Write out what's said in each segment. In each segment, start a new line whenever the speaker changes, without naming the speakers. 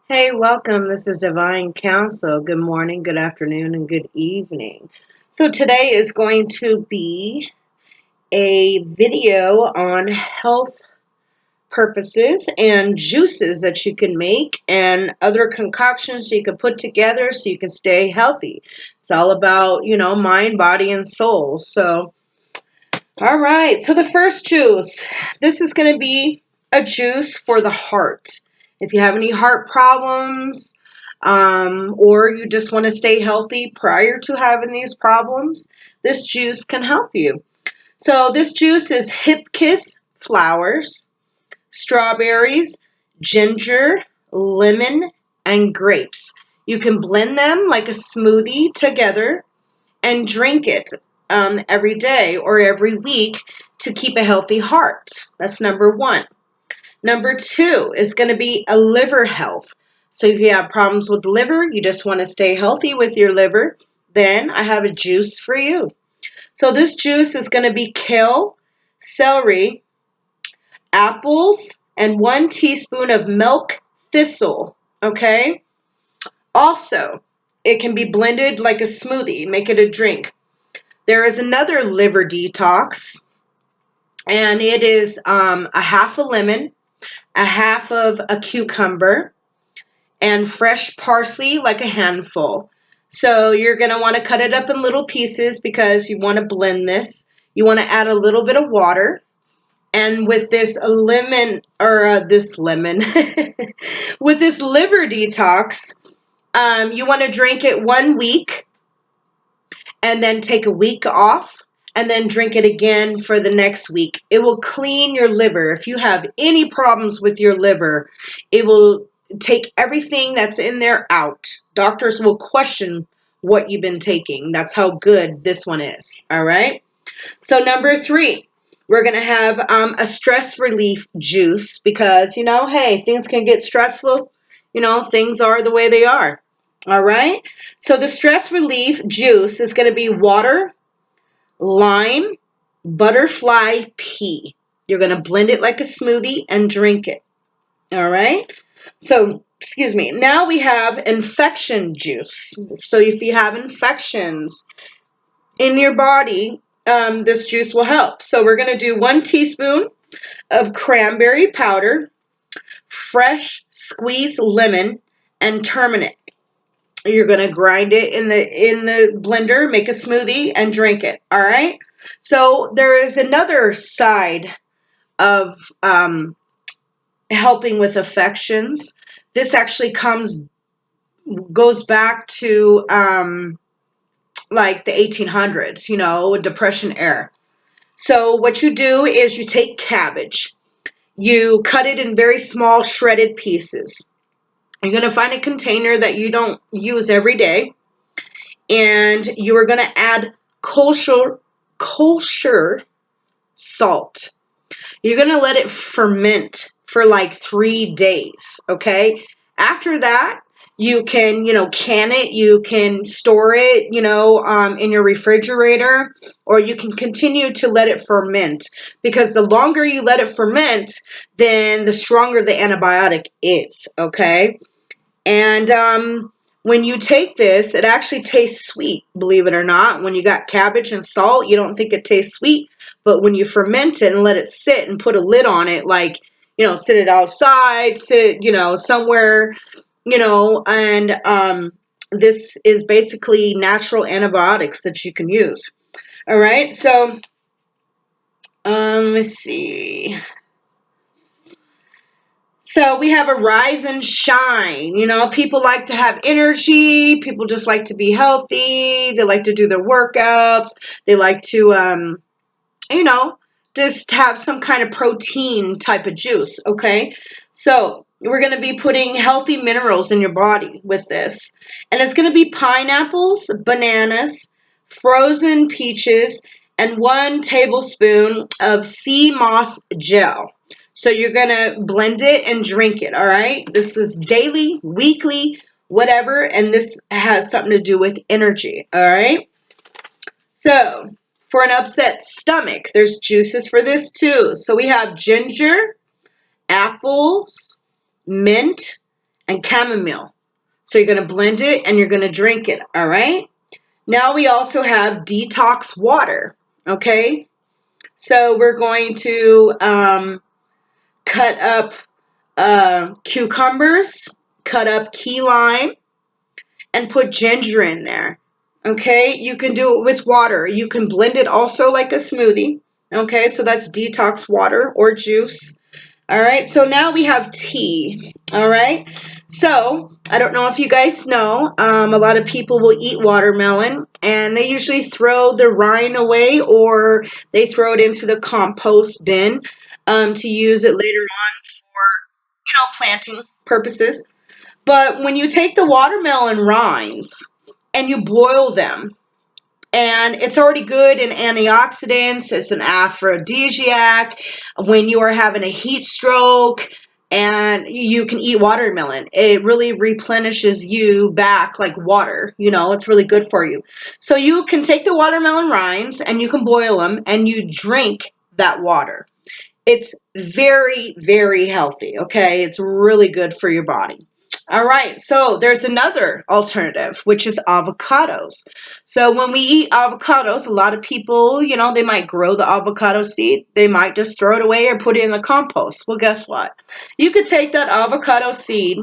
Hey, welcome. This is Divine Counsel. Good morning, good afternoon, and good evening. So, today is going to be a video on health purposes and juices that you can make and other concoctions you can put together so you can stay healthy. It's all about, mind, body, and soul. So, all right. So, the first juice, this is going to be a juice for the heart. If you have any heart problems, or you just want to stay healthy prior to having these problems, this juice can help you. So this juice is hibiscus flowers, strawberries, ginger, lemon, and grapes. You can blend them like a smoothie together and drink it every day or every week to keep a healthy heart. That's number one. Number two is going to be a liver health. So if you have problems with liver, you just want to stay healthy with your liver, then I have a juice for you. So this juice is going to be kale, celery, apples, and 1 teaspoon of milk thistle. Okay? Also, it can be blended like a smoothie, make it a drink. There is another liver detox, and it is a half a lemon, a half of a cucumber, and fresh parsley, like a handful. So you're going to want to cut it up in little pieces because you want to blend this. You want to add a little bit of water. And with this lemon, with this liver detox, you want to drink it 1 week and then take a week off and then drink it again for the next week. It will clean your liver. If you have any problems with your liver, it will take everything that's in there out. Doctors will question what you've been taking. That's how good this one is. All right. So number three, we're going to have a stress relief juice because, hey, things can get stressful. Things are the way they are. All right. So the stress relief juice is going to be water, lime, butterfly pea. You're going to blend it like a smoothie and drink it. All right. So, excuse me. Now we have infection juice. So if you have infections in your body, this juice will help. So we're going to do 1 teaspoon of cranberry powder, fresh squeezed lemon, and turmeric. You're going to grind it in the blender, make a smoothie, and drink it. All right. So there is another side of helping with affections. This actually goes back to like the 1800s, Depression era. So what you do is you take cabbage, you cut it in very small shredded pieces. You're going to find a container that you don't use every day, and you are going to add kosher salt. You're going to let it ferment for like 3 days, okay? After that, you can, can it, you can store it, in your refrigerator, or you can continue to let it ferment because the longer you let it ferment, then the stronger the antibiotic is, okay? And when you take this, it actually tastes sweet, believe it or not. When you got cabbage and salt, you don't think it tastes sweet. But when you ferment it and let it sit and put a lid on it, like, sit it outside, somewhere, and this is basically natural antibiotics that you can use. All right. So, let's see. So we have a rise and shine. People like to have energy. People just like to be healthy. They like to do their workouts. They like to, you know, just have some kind of protein type of juice. Okay. So we're going to be putting healthy minerals in your body with this. And it's going to be pineapples, bananas, frozen peaches, and 1 tablespoon of sea moss gel. So you're going to blend it and drink it, all right? This is daily, weekly, whatever, and this has something to do with energy, all right? So for an upset stomach, there's juices for this too. So we have ginger, apples, mint, and chamomile. So you're going to blend it and you're going to drink it, all right? Now we also have Detox Water, okay? So we're going to cut up cucumbers, cut up key lime, and put ginger in there. Okay, you can do it with water. You can blend it also like a smoothie. Okay, so that's detox water or juice. All right, so now we have tea. All right, so I don't know if you guys know, a lot of people will eat watermelon and they usually throw the rind away or they throw it into the compost bin to use it later on for planting purposes. But when you take the watermelon rinds and you boil them, and it's already good in antioxidants, it's an aphrodisiac. When you are having a heat stroke and you can eat watermelon, it really replenishes you back like water. It's really good for you. So you can take the watermelon rinds and you can boil them and you drink that water. It's very, very healthy, okay? It's really good for your body. All right, so there's another alternative, which is avocados. So when we eat avocados, a lot of people, they might grow the avocado seed. They might just throw it away or put it in the compost. Well, guess what? You could take that avocado seed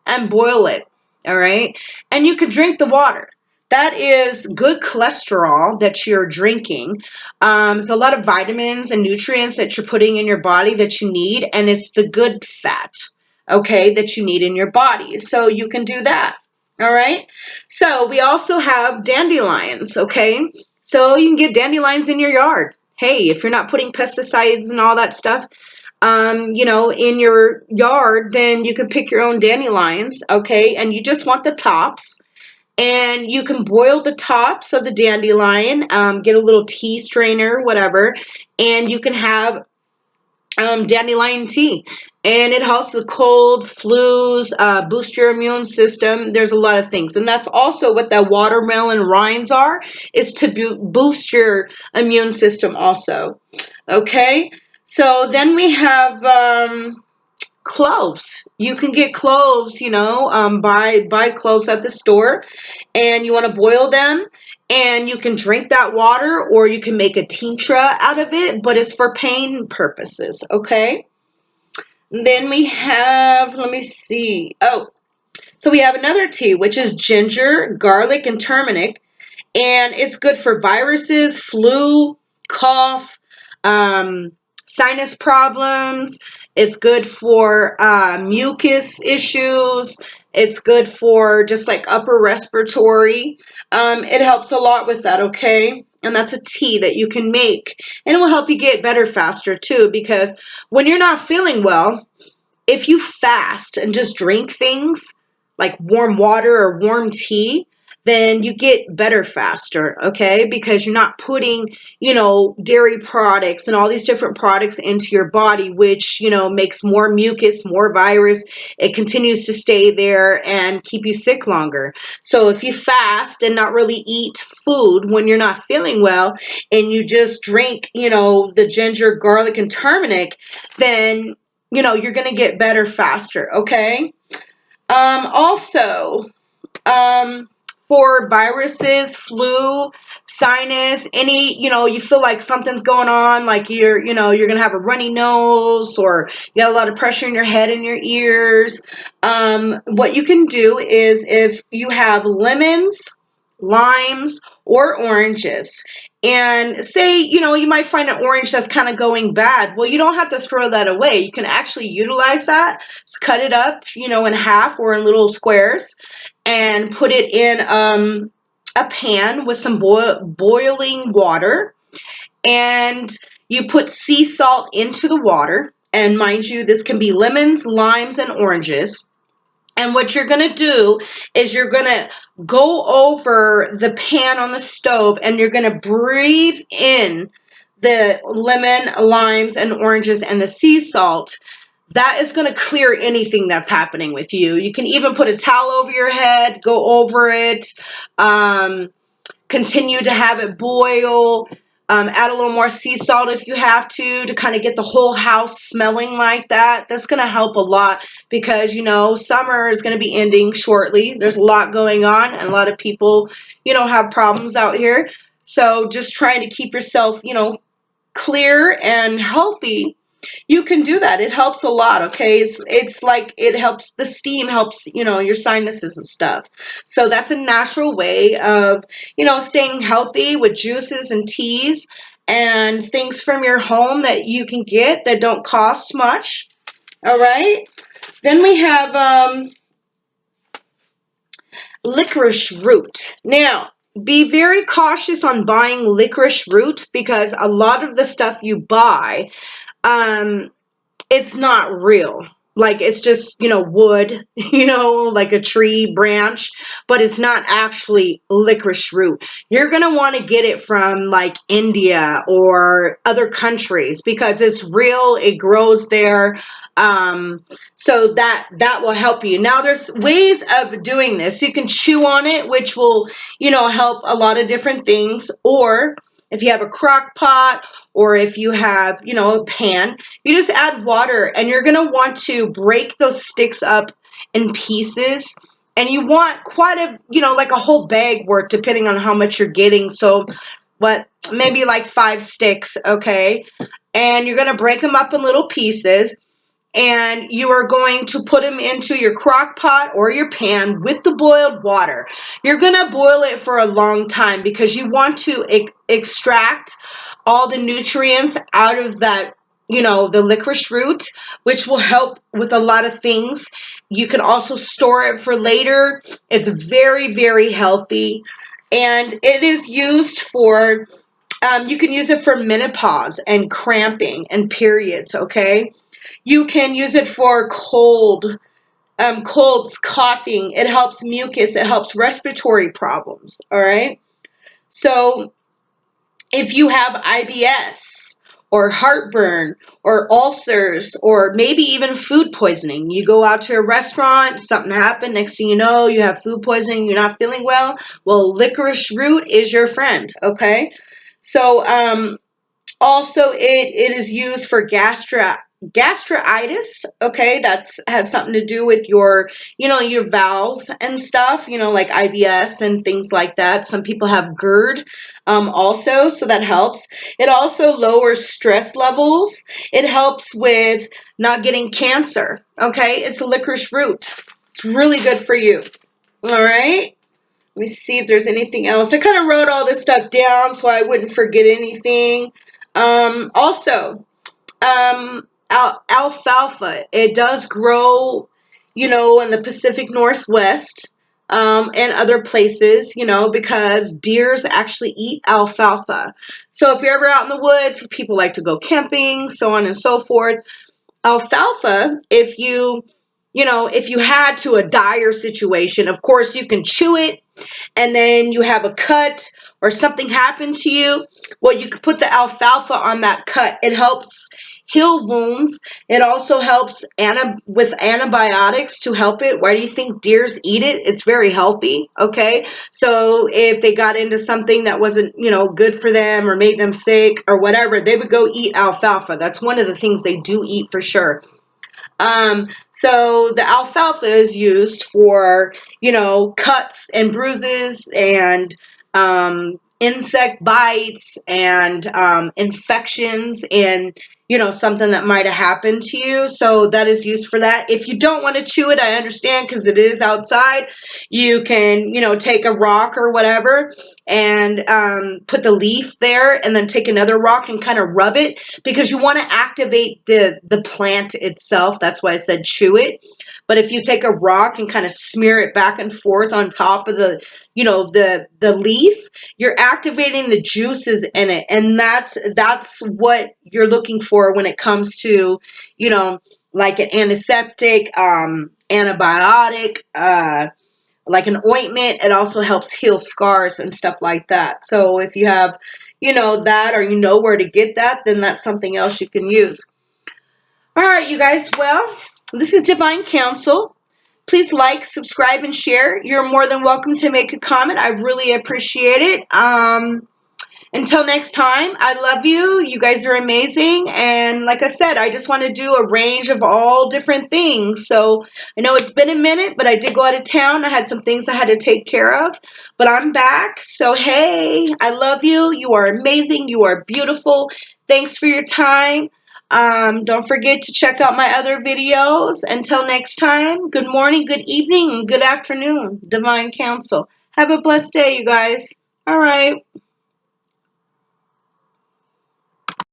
and boil it, all right? And you could drink the water. That is good cholesterol that you're drinking. There's a lot of vitamins and nutrients that you're putting in your body that you need, and it's the good fat, okay, that you need in your body. So you can do that, all right? So we also have dandelions, okay? So you can get dandelions in your yard. Hey, if you're not putting pesticides and all that stuff, in your yard, then you can pick your own dandelions, okay? And you just want the tops. And you can boil the tops of the dandelion, get a little tea strainer, whatever, and you can have dandelion tea. And it helps with colds, flus, boost your immune system. There's a lot of things. And that's also what the watermelon rinds are, is to boost your immune system also. Okay? So then we have cloves. You can get cloves, buy cloves at the store, and you want to boil them, and you can drink that water, or you can make a tincture out of it, but it's for pain purposes, okay? Then we have, let me see. Oh, so we have another tea, which is ginger, garlic, and turmeric, and it's good for viruses, flu, cough, um, sinus problems. It's good for mucus issues. It's good for just like upper respiratory. It helps a lot with that, okay? And that's a tea that you can make. And it will help you get better faster too, because when you're not feeling well, if you fast and just drink things like warm water or warm tea, then you get better faster, okay? Because you're not putting, dairy products and all these different products into your body, which, makes more mucus, more virus. It continues to stay there and keep you sick longer. So if you fast and not really eat food when you're not feeling well, and you just drink, the ginger, garlic, and turmeric, then you're going to get better faster, okay? Also, for viruses, flu, sinus, any, you feel like something's going on, like you're going to have a runny nose, or you got a lot of pressure in your head and your ears. What you can do is, if you have lemons, limes, or oranges, and say, you might find an orange that's kind of going bad. Well, you don't have to throw that away. You can actually utilize that. Just cut it up, in half or in little squares, and put it in a pan with some boiling water. And you put sea salt into the water. And mind you, this can be lemons, limes, and oranges. And what you're going to do is you're going to go over the pan on the stove, and you're going to breathe in the lemon, limes, and oranges and the sea salt. That is going to clear anything that's happening with you. You can even put a towel over your head, go over it, continue to have it boil. Add a little more sea salt if you have to kind of get the whole house smelling like that. That's going to help a lot because, summer is going to be ending shortly. There's a lot going on and a lot of people, have problems out here. So just trying to keep yourself, clear and healthy. You can do that. It helps a lot, okay? It's like it helps, the steam helps, your sinuses and stuff. So that's a natural way of, staying healthy with juices and teas and things from your home that you can get that don't cost much. All right? Then we have licorice root. Now, be very cautious on buying licorice root because a lot of the stuff you buy, um, it's not real. Like it's just, wood, like a tree branch, but it's not actually licorice root. You're going to want to get it from like India or other countries because it's real. It grows there. So that will help you. Now there's ways of doing this. You can chew on it, which will, help a lot of different things. Or if you have a crock pot or if you have, a pan, you just add water and you're going to want to break those sticks up in pieces. And you want quite a, like a whole bag worth depending on how much you're getting. So maybe like 5 sticks, okay? And you're going to break them up in little pieces and you are going to put them into your crock pot or your pan with the boiled water. You're going to boil it for a long time because you want to extract all the nutrients out of that, the licorice root, which will help with a lot of things. You can also store it for later. It's very, very healthy. And it is used for, you can use it for menopause and cramping and periods, okay? You can use it for colds, coughing. It helps mucus. It helps respiratory problems. All right. So if you have IBS or heartburn or ulcers or maybe even food poisoning, you go out to a restaurant, something happened, next thing you know, you have food poisoning, you're not feeling well, licorice root is your friend. Okay. So, also, it is used for gastritis. Okay, that's has something to do with your, your valves and stuff. Like IBS and things like that. Some people have GERD, also, so that helps. It also lowers stress levels. It helps with not getting cancer. Okay, it's a licorice root. It's really good for you. All right. Let me see if there's anything else. I kind of wrote all this stuff down so I wouldn't forget anything. Also, alfalfa. It does grow, in the Pacific Northwest, and other places, because deers actually eat alfalfa. So if you're ever out in the woods, people like to go camping, so on and so forth. Alfalfa, if you had to a dire situation, of course you can chew it and then you have a cut or something happened to you, well, you could put the alfalfa on that cut. It helps heal wounds. It also helps with antibiotics to help it. Why do you think deers eat it? It's very healthy, okay? So if they got into something that wasn't, good for them or made them sick or whatever, they would go eat alfalfa. That's one of the things they do eat for sure. So the alfalfa is used for, cuts and bruises and insect bites and infections and, something that might have happened to you. So that is used for that. If you don't want to chew it, I understand because it is outside. You can, take a rock or whatever and put the leaf there and then take another rock and kind of rub it because you want to activate the plant itself. That's why I said chew it. But if you take a rock and kind of smear it back and forth on top of the, the leaf, you're activating the juices in it. And that's what you're looking for when it comes to, like an antiseptic, antibiotic, like an ointment. It also helps heal scars and stuff like that. So if you have, that or you know where to get that, then that's something else you can use. All right, you guys. Well, this is Divine Counsel. Please like, subscribe, and share. You're more than welcome to make a comment. I really appreciate it. Until next time, I love you. You guys are amazing. And like I said, I just want to do a range of all different things. So I know it's been a minute, but I did go out of town. I had some things I had to take care of, but I'm back. So, hey, I love you. You are amazing. You are beautiful. Thanks for your time. Don't forget to check out my other videos. Until next time, good morning, good evening, and good afternoon, Divine Counsel. Have a blessed day, you guys. All right.